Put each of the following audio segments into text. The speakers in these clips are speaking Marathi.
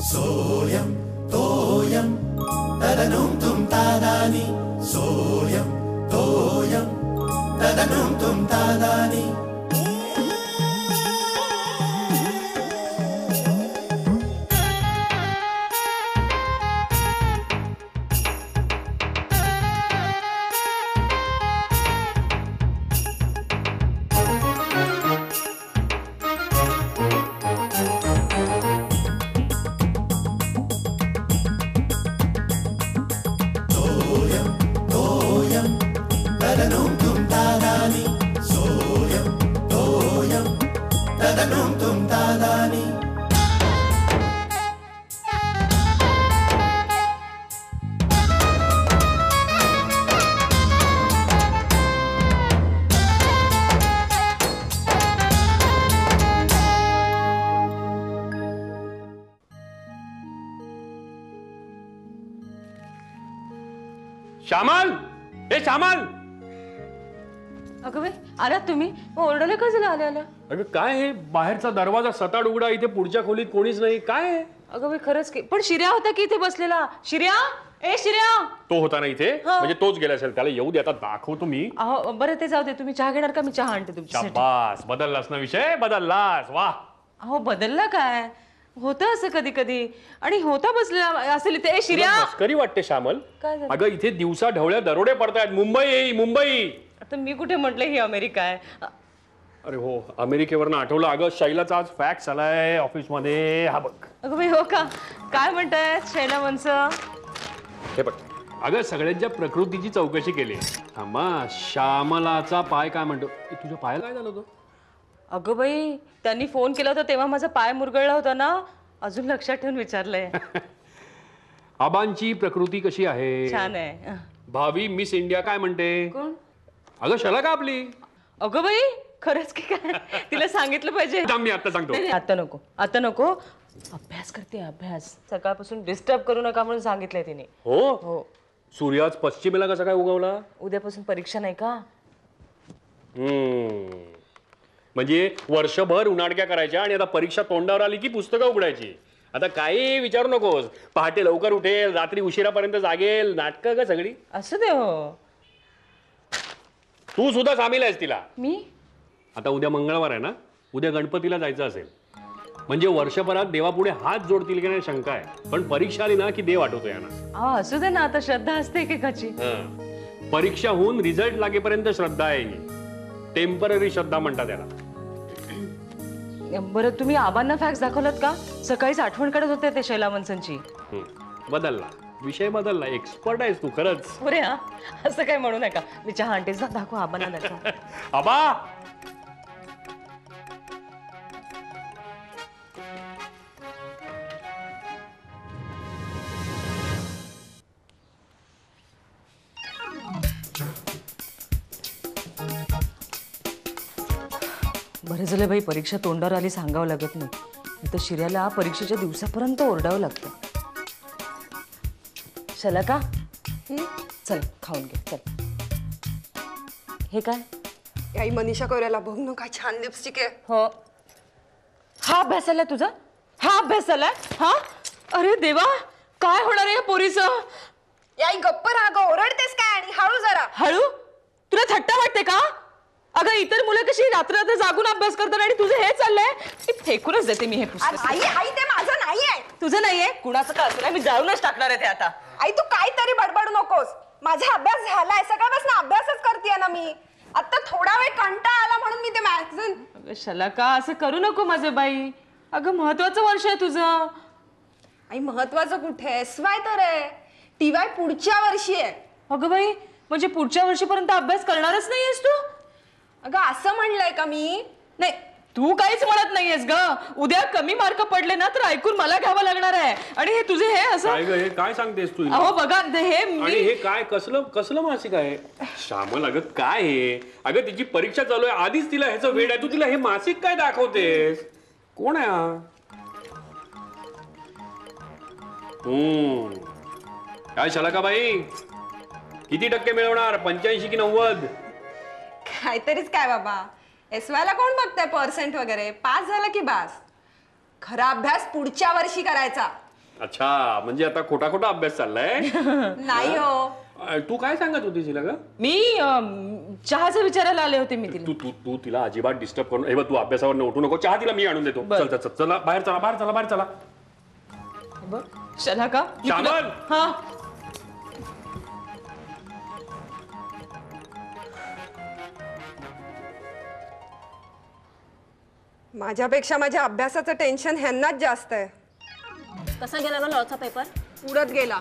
सोयम तोयम तदनुम तुम तादानी सोयम तोयम तदनुम तुम तादानी श्यामल, ए श्यामल. अगं बाई आलात तुम्ही? ओरडले का झालं आल्या आल्या? अगं काय हे बाहेरचा दरवाजा सताड उघडा, इथे पुढच्या खोलीत कोणीच नाही, काय? अगं बाई खरंच की, पण शिर्या होता की इथे बसलेला. शिर्या, ए शिर्या. तो होता ना इथे? म्हणजे तोच गेला असेल. त्याला येऊ दे, आता दाखवतो मी. अहो बरं ते जाऊ दे, तुम्ही चहा घेणार का? मी चहा आणते तुमच्यासाठी. शाबास, बदललास ना विषय, बदललास. वा. अहो बदलला काय? होतं असं कधी कधी, आणि होता बसलेला असेल इथे. ए शिर्या. मस्करी वाटते श्यामल. काय झालं? अगं इथे दिवसा ढवळ्या दरोडे पडतायत. मुंबई मुंबई. आता मी कुठे म्हटलं ही अमेरिका आहे? अरे हो, अमेरिकेवरनं आठवलं. अगं शैलाचा आज फॅक्स आलाय ऑफिस मध्ये. हा बघ. अगं बाई हो का? काय म्हणतायत शैला वंश? हे बघ. अगं सगळ्यांच्या प्रकृतीची चौकशी केली. थांबा, श्यामलाचा पाय काय म्हणतो? तुझ्या पायाला काय झालं होतं? अगं बाई त्यांनी फोन केला होता तेव्हा माझा पाय मुरगळला होता ना. अजून लक्षात ठेवून विचारलंय. आबांची प्रकृती कशी आहे? छान आहे. भावी मिस इंडिया काय म्हणते? कोण? अगं शला का आपली? अगं बाई खरंच की काय? तिला सांगितलं पाहिजे. मी आता सांगतो. आता नको, आता नको. अभ्यास करते अभ्यास. सकाळपासून डिस्टर्ब करू नका म्हणून सांगितलंय तिने. हो हो. सूर्याच पश्चिमेला कसा काय उगवला? उद्यापासून परीक्षा नाही का? म्हणजे वर्षभर उन्हाडक्या करायच्या आणि आता परीक्षा तोंडावर आली की पुस्तकं उघडायची. आता काही विचारू नकोस. पहाटे लवकर उठेल, रात्री उशिरापर्यंत जागेल. नाटकं का सगळी? असं दे हो. तू सुद्धा सामील आहेस तिला. मी? आता उद्या मंगळवार आहे ना, उद्या गणपतीला जायचं असेल म्हणजे वर्षभरात देवापुढे हात जोडतील की नाही शंका आहे. पण परीक्षा आली ना की देव आठवतो यांना. असू दे ना, आता श्रद्धा असते एकेकाची. परीक्षा होऊन रिझल्ट लागेपर्यंत श्रद्धा आहे ही. टेम्पररी श्रद्धा म्हणतात त्याला. बरं तुम्ही आबांना फॅक्स दाखवलात का? सकाळीच आठवण काढत होते ते शैला वंशनची. बदलला विषय, बदलला. एक्सपर्ट आहेस तू खरंच. अरे हा, असं काय म्हणू नका. मी चहा आणतेच ना. दाखव आबांना, दाखव. आबा. बरं झालं बाई परीक्षा तोंडावर आली, सांगावं लागत नाही. तर शिर्याला परीक्षेच्या दिवसापर्यंत ओरडावं लागतं. चला का? चल खाऊन घे चल. हे काय? याई मनीषा कोरेला बघ ना, काय छान लिपस्टिक आहे. हो. हा अभ्यास आलाय तुझा? हा अभ्यास आलाय? हा? अरे देवा, काय होणार आहे या पोरीचं? याई गप्प राग, ओरडतेस काय? आणि हळू जरा. हळू? तुला थट्टा वाटते का? अगं इतर मुलं कशी रात्र रात्र जागून अभ्यास करतात आणि तुझं हे चाललंय? फेकूनच देते मी हे पुस्तक. आई आई ते माझं नाहीये. तुझं नाहीये? कुणाचं का असं नाही, मी जाळूनच टाकणार आहे ते आता. आई तू काहीतरी बडबडू नकोस. माझा अभ्यास झालाय, सकाळपासून अभ्यासच करतेय ना मी. आता थोडा वेळ कंटाळा आला म्हणून मी ते मॅगझिन. अगं शलाका, असं करू नको माझं बाई. अगं महत्वाचं वर्ष आहे तुझं. आई महत्वाचं कुठे? SY तर आहे. TY पुढच्या वर्षी आहे. अगं बाई, म्हणजे पुढच्या वर्षीपर्यंत अभ्यास करणारच नाहीयेस तू? अगं असं म्हणलंय का मी? नाही, तू काहीच म्हणत नाहीयेस ग. उद्या कमी मार्क पडले ना तर ऐकून मला घ्यावं लागणार आहे. आणि हे तुझे हे असं काय ग, हे काय सांगतेस तू? अहो बघा हे आणि हे काय कसलं मासिक आहे? श्यामल अगं काय हे? अगं तिची परीक्षा चालू आहे, आधीच तिला ह्याचं वेड आहे. तू तिला हे मासिक काय दाखवतेस? कोण आहे हा? काय शलाकाबाई, किती टक्के मिळवणार? 85 की 90? काहीतरीच काय बाबा. SY ला कोण बघताय पर्सेंट वगैरे, पास झाला की बास. खरा अभ्यास पुढच्या वर्षी करायचा. अच्छा, म्हणजे आता खोटा खोटा अभ्यास चाललाय. नाही हो. तू काय सांगत होतीस हिला ग? मी चहाचं विचारायला आले होते मी तिला. तू तू तू तिला अजिबात डिस्टर्ब करून, हे बघ तू अभ्यासावर उठू नको. चहा तिला मी आणून देतो. चल चल चला, बाहेर चला, बाहेर चला, बाहेर चला. बघ चला का चालन. हा. माझ्यापेक्षा माझ्या अभ्यासाचं टेन्शन ह्यांनाच जास्त आहे. कसा गेला ग लॉचा पेपर? उडत गेला.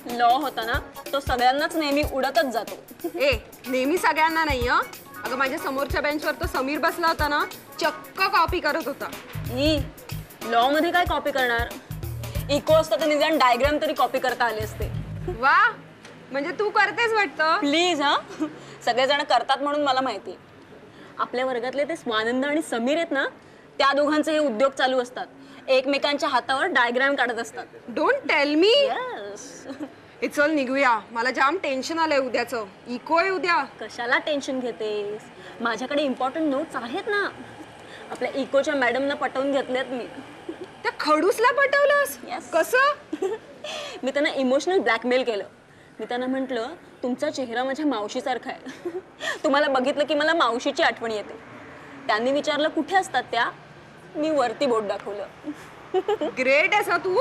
लॉ होता ना, तो सगळ्यांनाच नेहमी उडतच जातो. ए नेहमी सगळ्यांना नाही हं. अगं माझ्या समोरच्या बेंचवर तो समीर बसला होता ना, चक्क कॉपी करत होता. ही लॉ मध्ये काय कॉपी करणार? इको असतं तर निदान डायग्राम तरी कॉपी करता आले असते. वा, म्हणजे तू करतेस वाटतं. प्लीज हा, सगळेजण करतात म्हणून मला माहिती. आपल्या वर्गातले ते स्वानंद आणि समीर आहेत ना, त्या दोघांचे हे उद्योग चालू असतात. एकमेकांच्या हातावर डायग्राम काढत असतात. Don't tell me. यस. चल निघूया, मला जाम टेन्शन आलंय उद्याचं. इको आहे उद्या. कशाला टेन्शन घेतेस? माझ्याकडे इम्पॉर्टंट नोट्स आहेत ना. आपल्या इकोच्या मॅडमना पटवून घेतल्यात मी. त्या खडूसला पटवलंस? Yes. कसं? मी त्यांना इमोशनल ब्लॅकमेल केलं. मी त्यांना म्हटलं, तुमचा चेहरा माझ्या मावशीसारखा आहे. तुम्हाला बघितलं की मला मावशीची आठवण येते. त्यांनी विचारलं कुठे असतात त्या. मी वरती बोट दाखवलं. ग्रेट आहेस ना तू.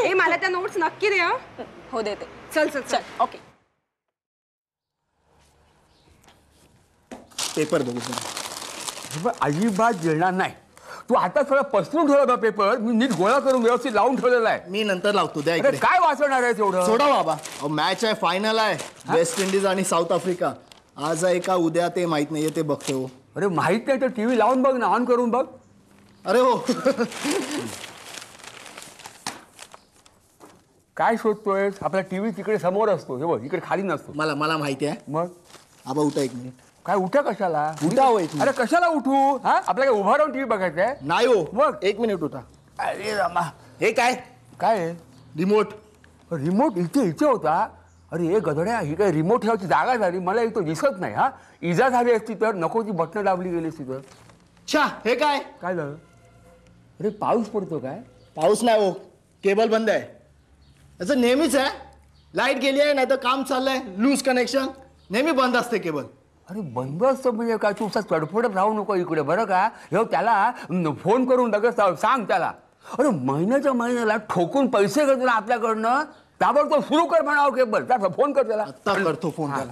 ए मला त्या नोट्स नक्की दे हं. हो देते. चल चल चल. ओके. पेपर बघू. अजिबात गिळणार नाही. तू आता सगळं पसरून ठेवला पेपर. मी नीट गोळा करून व्यवस्थित लावून ठेवलेला आहे. मी नंतर लावतो. द्या अरे इकडे. काय वाचवणार आहे तेवढं? सोडा बाबा. मॅच आहे, फायनल आहे. वेस्ट इंडिज आणि साऊथ आफ्रिका. आज आहे का उद्या ते माहित नाहीये, ते बघतो. अरे माहित नाही तर टीव्ही लावून बघ ना, ऑन करून बघ. अरे हो. काय शोधतोय? आपला टीव्ही तिकडे समोर असतो, हे बघ इकडे खाली नसतो. मला मला माहिती आहे. मग आबा उठा एक मिनिट. काय उठा कशाला? उठा हो एक मिनिट. अरे कशाला उठू? हा आपल्याला काय उभा राहून टीव्ही बघायचा आहे? नाही हो. मग? एक मिनिट उठा. अरे रामा, हे काय? काय आहे? रिमोट. रिमोट इथे होता. अरे हे गधड्या, ही काय रिमोट ठेवायची जागा झाली. मला इथं दिसत नाही. हा इजा झाली असती तर, नको ती बटणं दाबली गेली असती तर. छा, हे काय? काय झालं? अरे पाऊस पडतो काय? पाऊस नाही हो, केबल बंद आहे. असं नेहमीच आहे. लाईट गेली आहे, नाही तर काम चाललंय, लूज कनेक्शन, नेहमी बंद असते केबल. अरे बंद असतं म्हणजे काय? तू चडफडत राहू नको इकडे बरं का. हे त्याला फोन करून लगेच सांग त्याला. अरे महिन्याच्या महिन्याला ठोकून पैसे घेतो ना आपल्याकडनं, ताबडतोब सुरू कर म्हणावं केबल. त्याचा फोन कर त्याला. आता करतो फोन त्याला.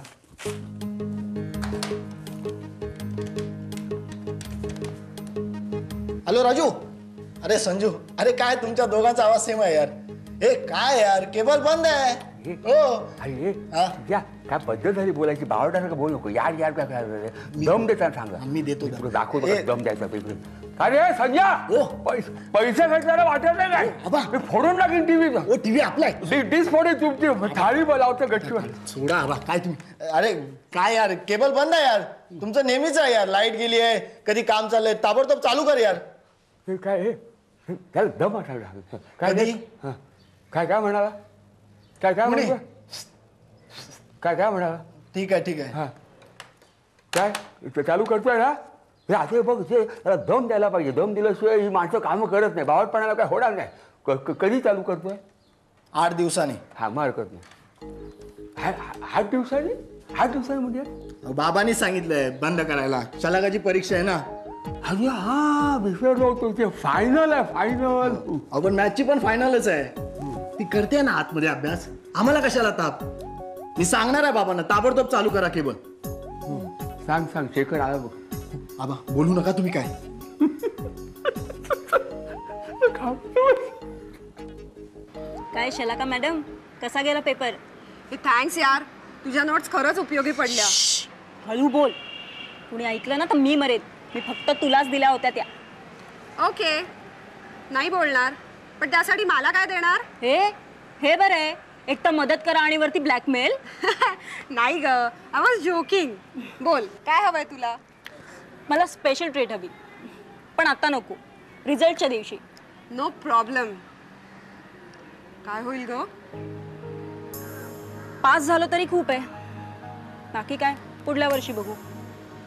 हॅलो राजू. अरे संजू. अरे काय तुमच्या दोघांचा आवाज सेम आहे यार. हे काय यार, केबल बंद आहे. हो. अरे हा? या काय पद्धत झाली बोलायची. बावटासारखं बोलू नको. यार यार काय दम देता सांगा. मी देतो. दाखवतो ए, दम द्यायचा इकडे. अरे संजय, ओ. पैसे घेतल्याला वाटत नाही काय? आबा. मी फोडून टाकीन टीव्हीचा. ओ टीव्ही आपला आहे. डिश फोडे तुमची थाळी बोलावतं गच्चीवर. सोडा आबा. काय तुम्ही, अरे काय यार, केबल बंद आहे यार. तुमचं नेहमीच आहे यार. लाईट गेली आहे, कधी काम चाललंय, ताबडतोब चालू कर यार. हे काय हे? त्याला दम आठवला. काय कधी? हं. काय काय म्हणाला? काय काय म्हणे? म्हणाला? काय काय म्हणाला? ठीक आहे ठीक आहे. हा काय ते चालू करतोय ना? हे आता बघ, ते त्याला दम द्यायला पाहिजे. दम दिल्याशिवाय ही माणसं कामं करत नाही. बावटपणाला काय होणार नाही. कधी चालू करतोय? 8 दिवसांनी. हा मग हरकत नाही. 8 दिवसांनी? 8 दिवसांनी म्हणजे? बाबांनी सांगितलंय बंद करायला. शलाकाची परीक्षा आहे ना. अरे हा विसरलो होतो. ते फायनल आहे, फायनल. आपण मॅचची पण फायनलच आहे. ती करते ना आतमध्ये अभ्यास. आम्हाला कशाला ताप. मी सांगणार आहे बाबांना, ताबडतोब चालू करा केबल. सांग सांग. शेखर आला बघ. आबा बोलू नका तुम्ही. काय काय शलाका मॅडम, कसा गेला पेपर? थँक्स यार, तुझ्या नोट्स खरंच उपयोगी पडल्या. हळू बोल. कुणी ऐकलं ना तर मी मरेल. मी फक्त तुलाच दिल्या होत्या त्या. ओके, नाही बोलणार, पण त्यासाठी मला काय देणार? हे बरं आहे. एक तर मदत करा आणि वरती ब्लॅकमेल. नाही ग, आय वॉज जोकिंग. बोल, काय हवंय तुला? मला स्पेशल ट्रीट हवी, पण आता नको, रिझल्टच्या दिवशी. No problem. काय होईल ग? पास झालो तरी खूप आहे. बाकी काय पुढल्या वर्षी बघू.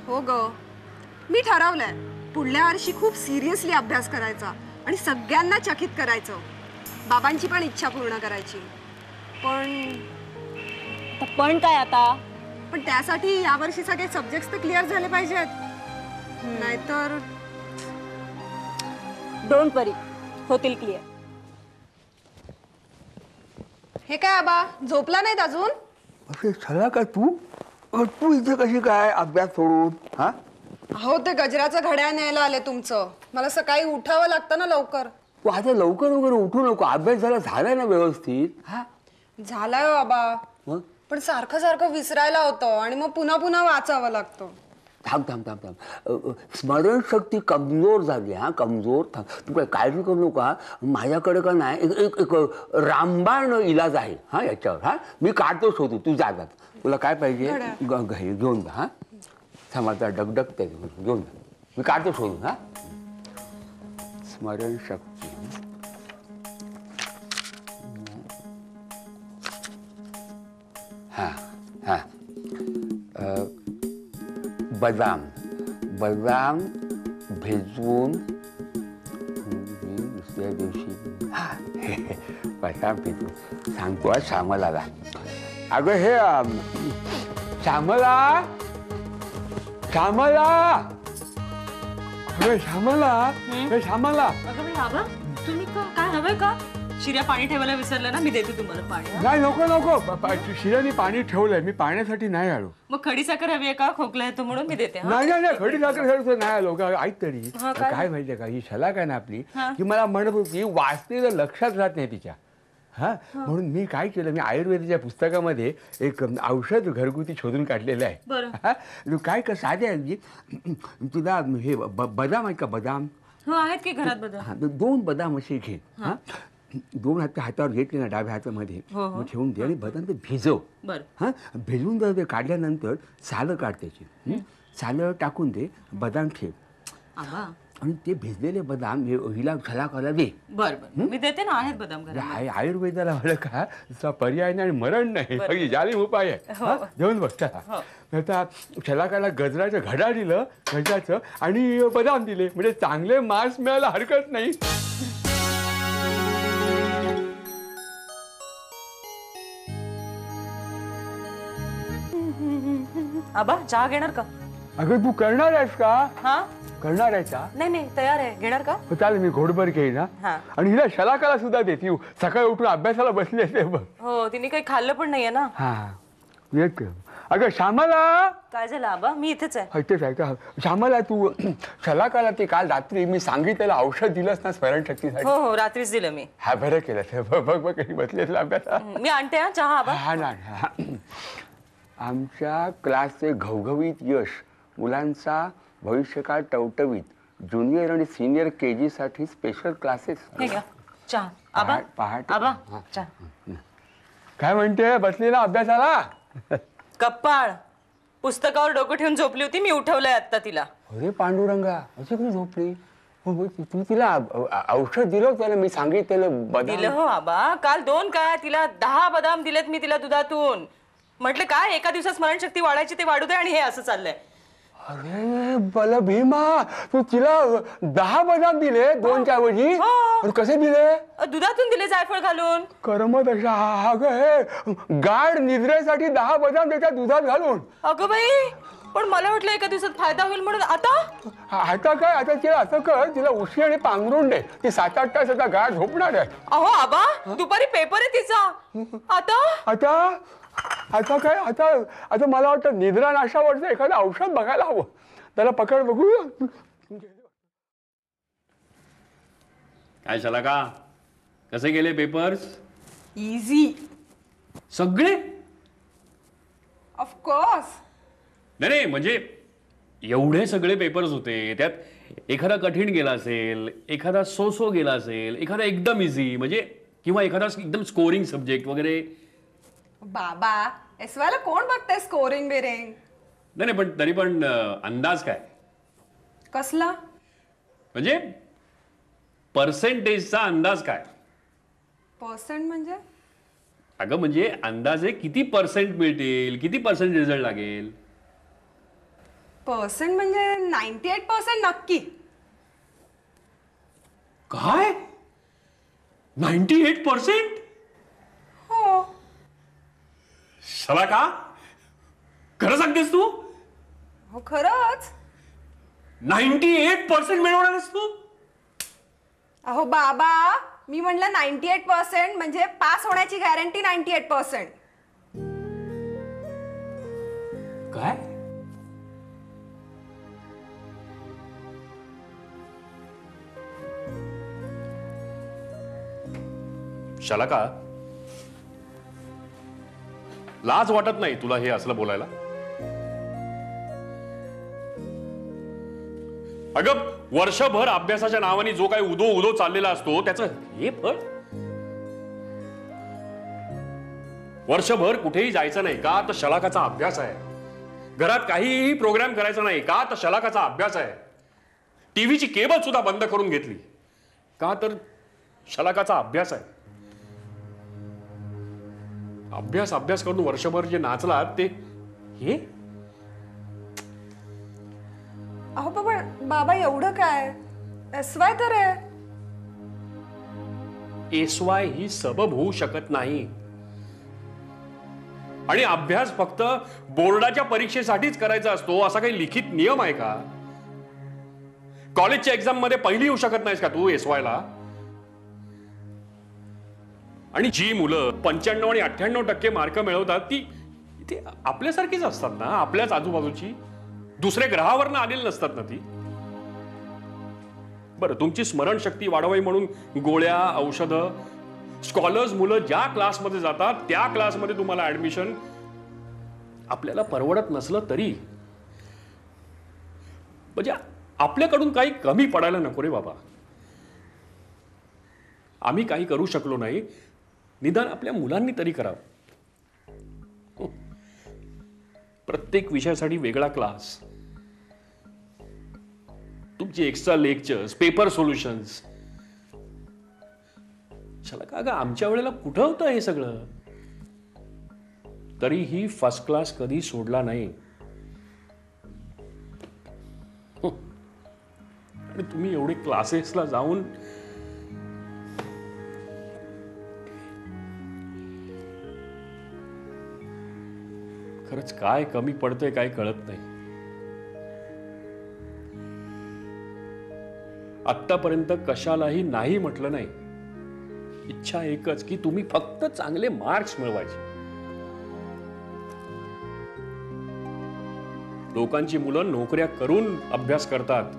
हो ग, मी ठरवलंय पुढल्या वर्षी खूप सिरियसली अभ्यास करायचा आणि सगळ्यांना चकित करायचं. बाबांची पण इच्छा पूर्ण करायची. पण काय आता? पण त्यासाठी यावर्षी सगळे सब्जेक्ट्स तर क्लिअर झाले पाहिजेत. नाहीतर डोंट वरी, होतील क्लिअर. हे काय आबा झोपला नाहीत अजून? असे झाला का तू तू इथे कशी काय अभ्यास सोडून? हा हो ते गजराचं घड्याळ न्यायला आले तुमचं. मला सकाळी उठावं लागतं ना लवकर. तू आता लवकर वगैरे उठू नको. अभ्यास झालाय ना व्यवस्थित? हा झालाय हो आबा. मग पण सारखं सारखं विसरायला होतं आणि मग पुन्हा पुन्हा वाचावं लागतं. थांब थांब थांब थांब स्मरणशक्ती कमजोर झाली. हा कमजोर. थांब तू काय काळजी करू नका. माझ्याकडे का नाही एक रामबाण इलाज आहे हा याच्यावर. हा मी काढतो शोधू. तू जा. तुला काय पाहिजे घेऊन जा. हा थांब आता डगडगते घेऊन जा. मी काढतो शोधून. हा स्मरणशक्ती. हा हा बदाम बदाम भिजवून दुसऱ्या दिवशी बदाम भिजवून सांगतो श्यामलाला. अगं हे श्यामला श्यामला श्यामला श्यामला. तुम्ही काय हवंय का? शिऱ्या पाणी ठेवायला विसरलं ना, मी देते तुम्हाला पाणी. नाही नको नको. शिऱ्याने पाणी ठेवलंय. मी पाण्यासाठी नाही आलो. मग खडी साखर हवी आहे का? खोकला येतो म्हणून मी देते. नाही नाही खडी साखर नाही आलो. ऐक तरी काय माहितीये का ही शलाका ना आपली की मला म्हणत होती वाचलेलं लक्षात राहत नाही तिच्या. हा म्हणून मी काय केलं मी आयुर्वेदाच्या पुस्तकामध्ये एक औषध घरगुती शोधून काढलेलं आहे. तू काय कर साधे आहे तुला हे बदाम आहे का? बदाम हो आहेत की घरात बदाम. हा 2 बदाम असे घे. हा 2 हातावर घेतले ना डाव्या हातामध्ये मग ठेवून दे आणि बदाम ते भिजव. हा भिजवून जर ते काढल्यानंतर सालं काढ त्याची. सालं टाकून दे. बदाम ठेव आणि ते भिजलेले बदाम हिला शलाकाला दे. बरं मी देते ना. आहेत बदाम घरात. आयुर्वेदाला म्हणलं का तसा पर्याय नाही आणि मरण नाही. जालिम उपाय आहे. घेऊन बघ त्याला. आता शलाकाला गजराचं घड्याळ दिलं गजराचं आणि बदाम दिले म्हणजे चांगले मांस मिळायला हरकत नाही. आबा चहा घेणार का? अगं तू करणार आहेस का? हा करणार आहेस का? नाही तयार आहे. घेणार का? चालेल मी घोडभर घेईन. ना आणि हिला शलाकाला सुद्धा देते. सकाळी उठून अभ्यासाला बसली असते बघ. हो तिने काही खाल्लं पण नाहीये ना. हा येत. अगं श्यामला काय झालं आबा? मी इथेच आहे. इथेच आहे का? श्यामला तू शलाकाला ते काल रात्री मी सांगितलेलं औषध दिलंस ना स्मरणशक्तीसाठी? हो रात्रीच दिलं मी. हा बरं केलं. बघ बघ कधी बसली अभ्यास. मी आणते हा चहा आबा. हा ना. आमच्या क्लासचे घवघवीत यश मुलांचा भविष्यकाळ टवटवीत ज्युनियर आणि सिनियर KG साठी स्पेशल क्लासेस. हे घ्या चहा आबा. पहाटे आबा चहा. काय म्हणते बसली ना अभ्यासाला? कप्पाळ पुस्तकावर डोकं ठेवून झोपली होती. मी उठवलंय आता तिला. अरे पांडुरंगा अशी कधी झोपली? तू तिला औषध दिलं त्याला मी सांगितलेलं बदाम दिलं हो आबा. काल 2 काय तिला 10 बदाम दिलेत मी तिला दुधातून. म्हटलं काय एका दिवसात स्मरणशक्ती वाढायची ते वाढू दे आणि हे असं चाललंय. अरे बल भीमा तू तिला 10 बदाम दिले 2च्या ऐवजी? कसे दिले? दुधातून दिले जायफळ घालून. कर्मत अशा. अगं हे गाढ निद्रेसाठी 10 बदाम त्याच्या दुधात घालून. अगं बाई पण मला वाटलं एका दिवसात फायदा होईल म्हणून. आता काय आता तिला असं कर तिला उशी आणि पांघरून दे. ती 7-8 तास आता गाढ झोपणार आहे. अहो आबा दुपारी पेपर आहे तिचा. आता आता काय आता मला वाटतं निद्रानाशावरचं एखादं औषध बघायला हवं. त्याला पकड बघू. काय शलाका कसे गेले पेपर्स? इझी सगळे? ऑफकोर्स. नाही म्हणजे एवढे सगळे पेपर्स होते त्यात एखादा कठीण गेला असेल, एखादा सो गेला असेल, एखादा एकदम इझी म्हणजे किंवा एखादा एकदम स्कोरिंग सब्जेक्ट वगैरे. बाबा एसवायला कोण बघतंय स्कोरिंग बिरिंग? नाही पण तरी पण अंदाज काय? कसला? म्हणजे पर्सेंटेजचा अंदाज काय? पर्सेंट म्हणजे? अगं म्हणजे अंदाजे किती पर्सेंट मिळतील, किती पर्सेंट रिझल्ट लागेल? पर्सेंट म्हणजे 98% नक्की. काय 98%? हो. शलाका खरं सांगतेस तू? हो खरंच. 98% मिळवणार आहेस तू? अहो बाबा, मी म्हणलं 98% म्हणजे पास होण्याची गॅरंटी 98%. काय? शलाका लाज वाटत नाही तुला हे असलं बोलायला? अगं वर्षभर अभ्यासाच्या नावाने जो काही उदो उदो चाललेला असतो त्याचं हे फळ? वर्षभर कुठेही जायचं नाही का तर शलाकाचा अभ्यास आहे. घरात काहीही प्रोग्राम करायचा नाही का तर शलाकाचा अभ्यास आहे. टीव्हीची केबल सुद्धा बंद करून घेतली का तर शलाकाचा अभ्यास आहे. अभ्यास अभ्यास करून वर्षभर जे नाचलात ते हे? अहो बाबा एवढं काय, SY तर आहे. SY ही सबब होऊ शकत नाही. आणि अभ्यास फक्त बोर्डाच्या परीक्षेसाठीच करायचा असतो असा काही लिखित नियम आहे का? कॉलेजच्या एक्झाम मध्ये पहिली येऊ शकत नाहीस का तू SY ला? आणि जी मुलं 95 आणि 98% मार्क मिळवतात ती आपल्यासारखीच असतात ना, आपल्याच आजूबाजूची, दुसऱ्या ग्रहावरनं आलेली नसतात ना ती. बरं, तुमची स्मरणशक्ती वाढवावी म्हणून गोळ्या, औषधं, स्कॉलर्स मुलं ज्या क्लासमध्ये जातात त्या क्लासमध्ये तुम्हाला ऍडमिशन आपल्याला परवडत नसलं तरी म्हणजे आपल्याकडून काही कमी पडायला नको रे बाबा. आम्ही काही करू शकलो नाही, निदान आपल्या मुलांनी तरी करावं. प्रत्येक विषयासाठी वेगळा क्लास, तुमची एक्स्ट्रा लेक्चर्स, पेपर सोल्युशन्स. चला का ग, आमच्या वेळेला कुठं होतं हे सगळं? तरीही फर्स्ट क्लास कधी सोडला नाही. आणि तुम्ही एवढे क्लासेसला जाऊन खरंच काय कमी पडतंय काय कळत नाही. आत्तापर्यंत कशालाही नाही म्हटलं नाही. इच्छा एकच की तुम्ही फक्त चांगले मार्क्स मिळवायचे. लोकांची मुलं नोकऱ्या करून अभ्यास करतात.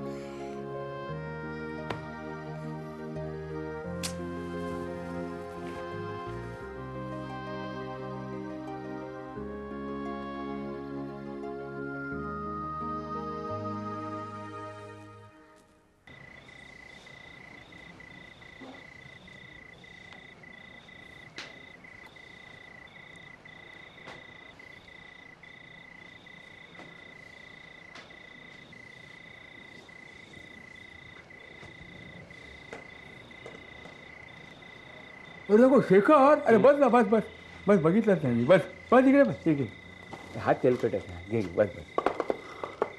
नको शेखर, अरे बस ना, बस बस बस, बघितलंच नाही बस बस, इकडे बस, ठीक आहे. हा तेलकट आहे, घे बस बस.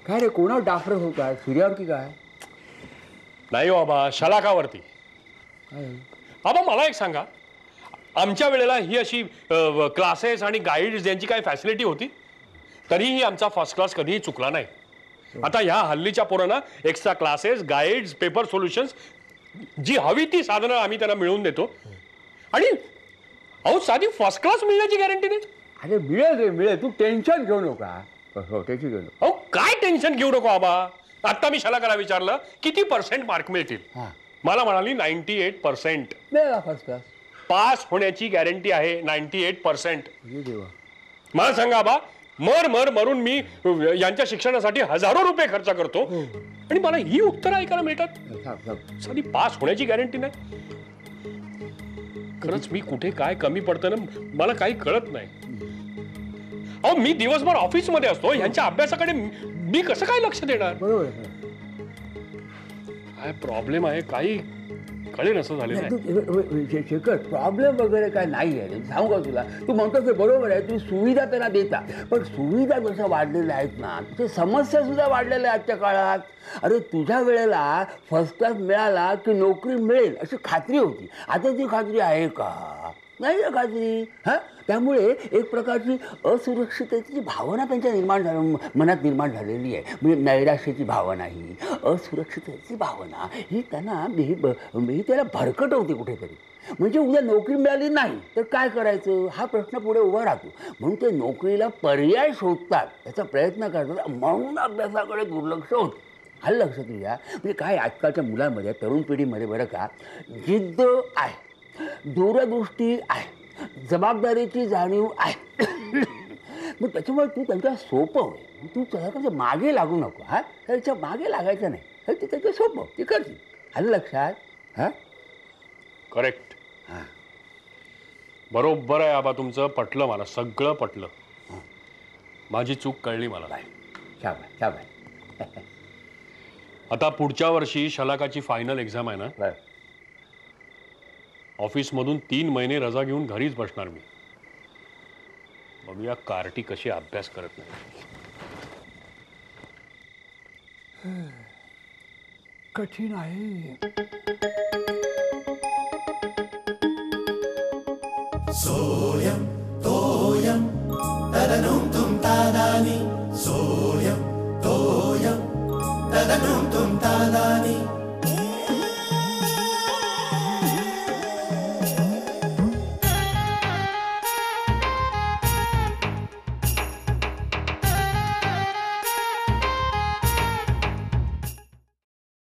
काय रे, कोणावर डाफर होता? सूर्यावर की काय? नाही बाबा, शलाकावरती. बाबा मला एक सांगा, आमच्या वेळेला ही अशी क्लासेस आणि गाईड्स यांची काय फॅसिलिटी होती? तरीही आमचा फर्स्ट क्लास कधीही चुकला नाही. आता ह्या हल्लीच्या पोरांना extra classes, guides, paper solutions, जी हवी ती साधनं आम्ही त्यांना मिळवून देतो. आणि अहो साधी फर्स्ट क्लास मिळण्याची गॅरंटी नाही. अरे मिळेल रे, मिळेल, तू टेन्शन घेऊ नका. हो, टेन्शन घेऊ नका. अहो काय टेन्शन घेऊ नको बाबा. आता मी शलाकाला विचारलं किती % मार्क मिळतील, मला म्हणाली 98%. फर्स्ट क्लास पास होण्याची गॅरंटी आहे 98%. देवा, मला सांगा बा, मरून मी यांच्या शिक्षणासाठी हजारो रुपये खर्च करतो आणि मला ही उत्तरं ऐकायला मिळतात. साधी पास होण्याची गॅरंटी नाही. खरंच मी कुठे काय कमी पडतं ना मला काही कळत नाही. अहो मी दिवसभर ऑफिस मध्ये असतो, ह्यांच्या अभ्यासाकडे मी कसं काय लक्ष देणार? बरोबर. काय प्रॉब्लेम आहे, काही कळेल असं झालेलं आहे. शेखर प्रॉब्लेम वगैरे काय नाही आहे सांगू का तुला. तू म्हणतो ते बरोबर आहे, तुम्ही सुविधा त्यांना देता, पण सुविधा जशा वाढलेल्या आहेत ना ते समस्या सुद्धा वाढलेल्या आहेत आजच्या काळात. अरे तुझ्या वेळेला फर्स्ट क्लास मिळाला की नोकरी मिळेल अशी खात्री होती. आता ती खात्री आहे का? नाही आहे खात्री. हां, त्यामुळे एक प्रकारची असुरक्षिततेची भावना त्यांच्या मनात निर्माण झालेली आहे. म्हणजे नैराश्याची भावना, ही असुरक्षिततेची भावना ही त्यांना ही त्याला भरकटवते कुठेतरी. म्हणजे उद्या नोकरी मिळाली नाही तर काय करायचं हा प्रश्न पुढे उभा राहतो. म्हणून ते नोकरीला पर्याय शोधतात, त्याचा प्रयत्न करतात, म्हणून अभ्यासाकडे दुर्लक्ष होतं. हा लक्षात घ्या. म्हणजे काय आजकालच्या मुलांमध्ये, तरुण पिढीमध्ये बरं का, जिद्द आहे, दूरदृष्टी आहे, जबाबदारीची जाणीव आहे. मग त्याच्यामुळे तू त्यांच्या सोपं होईल. तू त्याच्या मागे लागू नको. हा, त्याच्या मागे लागायचं नाही. ते त्याच्या सोपं ते करतील. आलं लक्षात? हां, करेक्ट. बरोबर आहे आबा तुमचं. पटलं मला, सगळं पटलं. माझी चूक कळली मला. शाबास शाबास. आता पुढच्या वर्षी शलाकाची फायनल एक्झाम आहे ना. बरं. ऑफिसमधून 3 महिने रजा घेऊन घरीच बसणार मी. बघूया कार्टी कशी अभ्यास करत नाही. कठीण आहे. सोयम